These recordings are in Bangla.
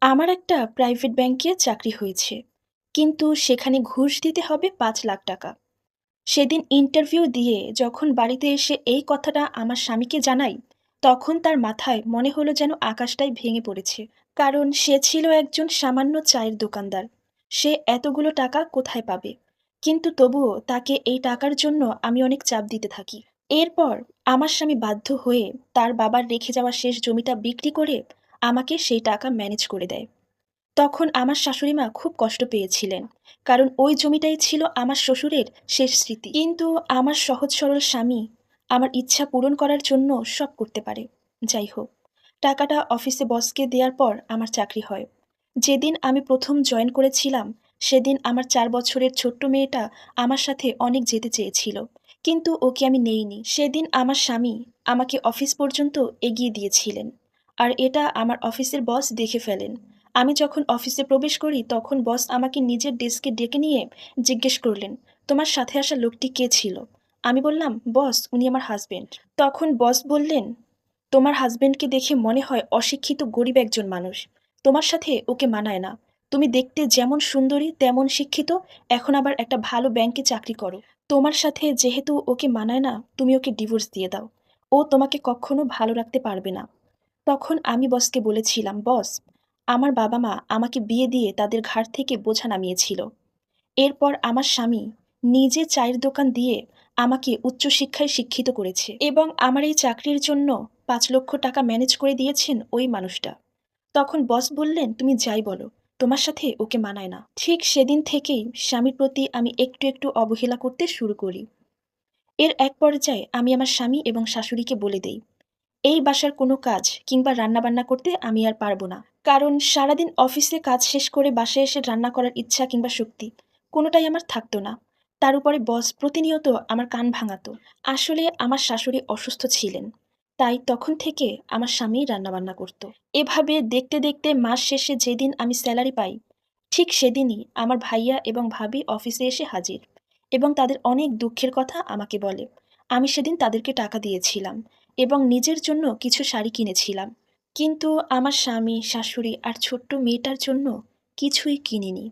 আমার একটা প্রাইভেট ব্যাংকে চাকরি হয়েছে, কিন্তু সেখানে ঘুষ দিতে হবে ৫ লাখ টাকা। সেদিন ইন্টারভিউ দিয়ে যখন বাড়িতে এসে এই কথাটা আমার স্বামীকে জানাই, তখন তার মাথায় মনে হলো যেন আকাশটাই ভেঙে পড়েছে। কারণ সে ছিল একজন সামান্য চায়ের দোকানদার। সে এতগুলো টাকা কোথায় পাবে? কিন্তু তবুও তাকে এই টাকার জন্য আমি অনেক চাপ দিতে থাকি। এরপর আমার স্বামী বাধ্য হয়ে তার বাবার রেখে যাওয়া শেষ জমিটা বিক্রি করে আমাকে সেই টাকা ম্যানেজ করে দেয়। তখন আমার শাশুড়িমা খুব কষ্ট পেয়েছিলেন। কারণ ওই জমিটাই ছিল আমার শ্বশুরের শেষ স্মৃতি। কিন্তু আমার সহজ সরল স্বামী আমার ইচ্ছা পূরণ করার জন্য সব করতে পারে। যাই হোক, টাকাটা অফিসে বসকে দেওয়ার পর আমার চাকরি হয়। যেদিন আমি প্রথম জয়েন করেছিলাম, সেদিন আমার ৪ বছরের ছোট্ট মেয়েটা আমার সাথে অনেক যেতে চেয়েছিল। কিন্তু ওকে আমি নেইনি। সেদিন আমার স্বামী আমাকে অফিস পর্যন্ত এগিয়ে দিয়েছিলেন। আর এটা আমার অফিসের বস দেখে ফেলেন। আমি যখন অফিসে প্রবেশ করি তখন বস আমাকে নিজের ডেস্কে ডেকে নিয়ে জিজ্ঞেস করলেন, তোমার সাথে আসা লোকটি কে ছিল? আমি বললাম, বস, উনি আমার হাজবেন্ড। তখন বস বললেন, তোমার হাজবেন্ডকে দেখে মনে হয় অশিক্ষিত গরিব একজন মানুষ। তোমার সাথে ওকে মানায় না। তুমি দেখতে যেমন সুন্দরী তেমন শিক্ষিত, এখন আবার একটা ভালো ব্যাংকে চাকরি করো। তোমার সাথে যেহেতু ওকে মানায় না, তুমি ওকে ডিভোর্স দিয়ে দাও। ও তোমাকে কখনো ভালো রাখতে পারবে না। তখন আমি বসকে বলেছিলাম, বস, আমার বাবা মা আমাকে বিয়ে দিয়ে তাদের ঘাড় থেকে বোঝা নামিয়েছিল। এরপর আমার স্বামী নিজে চায়ের দোকান দিয়ে আমাকে উচ্চশিক্ষায় শিক্ষিত করেছে এবং আমার এই চাকরির জন্য ৫ লক্ষ টাকা ম্যানেজ করে দিয়েছেন ওই মানুষটা। তখন বস বললেন, তুমি যাই বলো, তোমার সাথে ওকে মানায় না। ঠিক সেদিন থেকেই স্বামীর প্রতি আমি একটু একটু অবহেলা করতে শুরু করি। এর এক পর্যায়ে আমি আমার স্বামী এবং শাশুড়িকে বলে দেই, এই বাসার কোনো কাজ কিংবা রান্নাবান্না করতে আমি আর পারবো না। কারণ সারাদিন অফিসে কাজ শেষ করে বাসায় এসে রান্না করার ইচ্ছা কিংবা শক্তি কোনোটাই আমার থাকতো না। তার উপরে বস প্রতিনিয়ত আমার কান ভাঙাতো। আসলে আমার শাশুড়ি অসুস্থ ছিলেন, তাই তখন থেকে আমার স্বামী রান্নাবান্না করত। এভাবে দেখতে দেখতে মাস শেষে যেদিন আমি স্যালারি পাই, ঠিক সেদিনই আমার ভাইয়া এবং ভাবি অফিসে এসে হাজির এবং তাদের অনেক দুঃখের কথা আমাকে বলে। আমি সেদিন তাদেরকে টাকা দিয়েছিলাম এবং নিজের জন্য কিছু শাড়ি কিনেছিলাম। কিন্তু আমার স্বামী, শাশুড়ি আর ছোট্ট মেয়েটার জন্য কিছুই কিনিনি।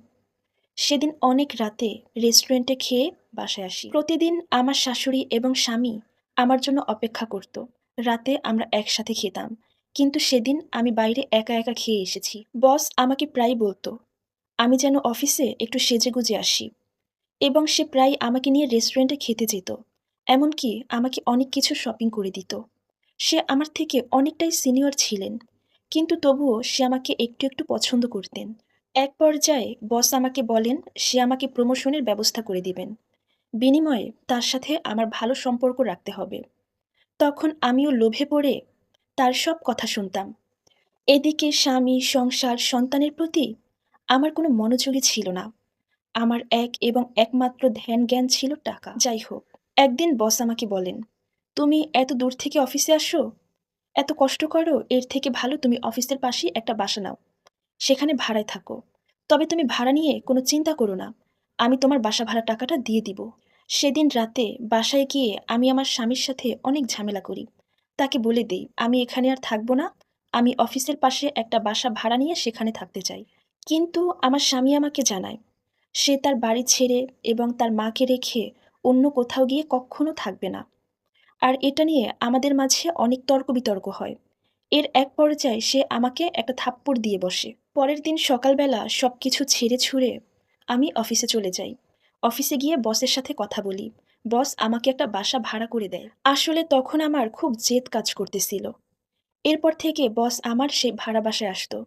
সেদিন অনেক রাতে রেস্টুরেন্টে খেয়ে বাসায় আসি। প্রতিদিন আমার শাশুড়ি এবং স্বামী আমার জন্য অপেক্ষা করত। রাতে আমরা একসাথে খেতাম। কিন্তু সেদিন আমি বাইরে একা একা খেয়ে এসেছি। বস আমাকে প্রায় বলতো আমি যেন অফিসে একটু সেজেগুজে আসি এবং সে প্রায় আমাকে নিয়ে রেস্টুরেন্টে খেতে যেত। এমনকি আমাকে অনেক কিছু শপিং করে দিত। সে আমার থেকে অনেকটাই সিনিয়র ছিলেন, কিন্তু তবুও সে আমাকে একটু একটু পছন্দ করতেন। এক পর্যায়ে বস আমাকে বলেন সে আমাকে প্রমোশনের ব্যবস্থা করে দিবেন, বিনিময়ে তার সাথে আমার ভালো সম্পর্ক রাখতে হবে। তখন আমিও লোভে পড়ে তার সব কথা শুনতাম। এদিকে স্বামী, সংসার, সন্তানের প্রতি আমার কোনো মনোযোগই ছিল না। আমার এক এবং একমাত্র ধ্যান জ্ঞান ছিল টাকা। যাই হোক, একদিন বস আমাকে বলেন, তুমি এত দূর থেকে অফিসে আসো, এত কষ্ট করো, এর থেকে ভালো তুমি অফিসের পাশেই একটা বাসা নাও, সেখানে ভাড়ায় থাকো। তবে তুমি ভাড়া নিয়ে কোনো চিন্তা করো না, আমি তোমার বাসা ভাড়া টাকাটা দিয়ে দিব। সেদিন রাতে বাসায় গিয়ে আমি আমার স্বামীর সাথে অনেক ঝামেলা করি। তাকে বলে দেই আমি এখানে আর থাকবো না, আমি অফিসের পাশে একটা বাসা ভাড়া নিয়ে সেখানে থাকতে চাই। কিন্তু আমার স্বামী আমাকে জানায় সে তার বাড়ি ছেড়ে এবং তার মাকে রেখে অন্য কোথাও গিয়ে কখনো থাকবে না। আর এটা নিয়ে আমাদের মাঝে অনেক তর্ক বিতর্ক হয়। এর এক পর্যায়ে সে আমাকে একটা থাপ্পড় দিয়ে বসে। পরের দিন সকালবেলা সবকিছু ছেড়ে ছুঁড়ে আমি অফিসে চলে যাই। অফিসে গিয়ে বসের সাথে কথা বলি। বস আমাকে একটা বাসা ভাড়া করে দেয়। আসলে তখন আমার খুব জেদ কাজ করতেছিল। এরপর থেকে বস আমার সেই ভাড়া বাসায় আসতো,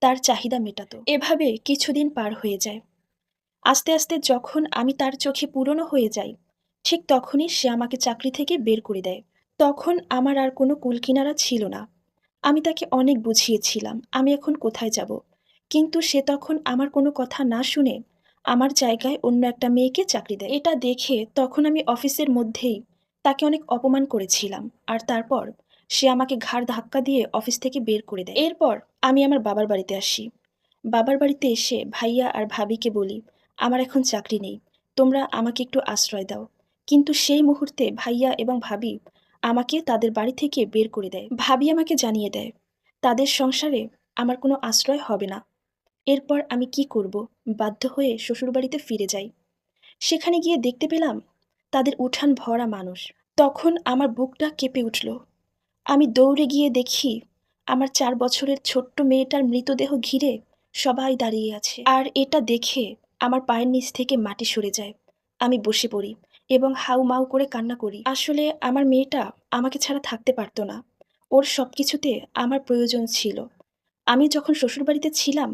তার চাহিদা মেটাতো। এভাবে কিছুদিন পার হয়ে যায়। আস্তে আস্তে যখন আমি তার চোখে পুরনো হয়ে যাই, ঠিক তখনই সে আমাকে চাকরি থেকে বের করে দেয়। তখন আমার আর কোনো কুলকিনারা ছিল না। আমি তাকে অনেক বুঝিয়েছিলাম আমি এখন কোথায় যাব, কিন্তু সে তখন আমার কোনো কথা না শুনে আমার জায়গায় অন্য একটা মেয়েকে চাকরি দেয়। এটা দেখে তখন আমি অফিসের মধ্যেই তাকে অনেক অপমান করেছিলাম। আর তারপর সে আমাকে ঘাড় ধাক্কা দিয়ে অফিস থেকে বের করে দেয়। এরপর আমি আমার বাবার বাড়িতে আসি। বাবার বাড়িতে এসে ভাইয়া আর ভাবিকে বলি, আমার এখন চাকরি নেই, তোমরা আমাকে একটু আশ্রয় দাও। কিন্তু সেই মুহূর্তে ভাইয়া এবং ভাবি আমাকে তাদের বাড়ি থেকে বের করে দেয়। ভাবি আমাকে জানিয়ে দেয় তাদের সংসারে আমার কোনো আশ্রয় হবে না। এরপর আমি কি করব? বাধ্য হয়ে শ্বশুরবাড়িতে ফিরে যাই। সেখানে গিয়ে দেখতে পেলাম তাদের উঠান ভরা মানুষ। তখন আমার বুকটা কেঁপে উঠল। আমি দৌড়ে গিয়ে দেখি আমার ৪ বছরের ছোট্ট মেয়েটার মৃতদেহ ঘিরে সবাই দাঁড়িয়ে আছে। আর এটা দেখে আমার পায়ের নিচ থেকে মাটি সরে যায়। আমি বসে পড়ি এবং হাউমাউ করে কান্না করি। আসলে আমার মেয়েটা আমাকে ছাড়া থাকতে পারত না। ওর সবকিছুতে আমার প্রয়োজন ছিল। আমি যখন শ্বশুরবাড়িতে ছিলাম,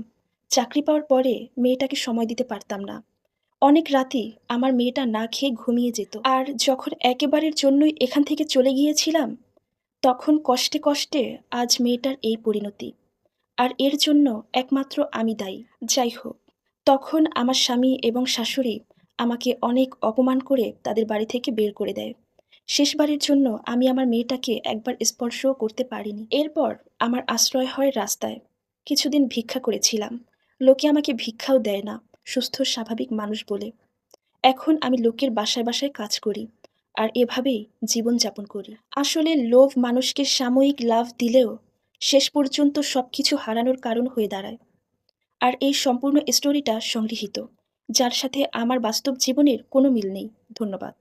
চাকরি পাওয়ার পরে মেয়েটাকে সময় দিতে পারতাম না। অনেক রাতই আমার মেয়েটা না খেয়ে ঘুমিয়ে যেত। আর যখন একেবারের জন্যই এখান থেকে চলে গিয়েছিলাম, তখন কষ্টে কষ্টে আজ মেয়েটার এই পরিণতি। আর এর জন্য একমাত্র আমি দায়ী। যাই হোক, তখন আমার স্বামী এবং শাশুড়ি আমাকে অনেক অপমান করে তাদের বাড়ি থেকে বের করে দেয়। শেষবারের জন্য আমি আমার মেয়েটাকে একবার স্পর্শও করতে পারিনি। এরপর আমার আশ্রয় হয় রাস্তায়। কিছুদিন ভিক্ষা করেছিলাম। লোকে আমাকে ভিক্ষাও দেয় না, সুস্থ স্বাভাবিক মানুষ বলে। এখন আমি লোকের বাসায় বাসায় কাজ করি আর এভাবেই জীবনযাপন করি। আসলে লোভ মানুষকে সাময়িক লাভ দিলেও শেষ পর্যন্ত সবকিছু হারানোর কারণ হয়ে দাঁড়ায়। আর এই সম্পূর্ণ স্টোরিটা সংগৃহীত, যার সাথে আমার বাস্তব জীবনের কোনো মিল নেই। ধন্যবাদ।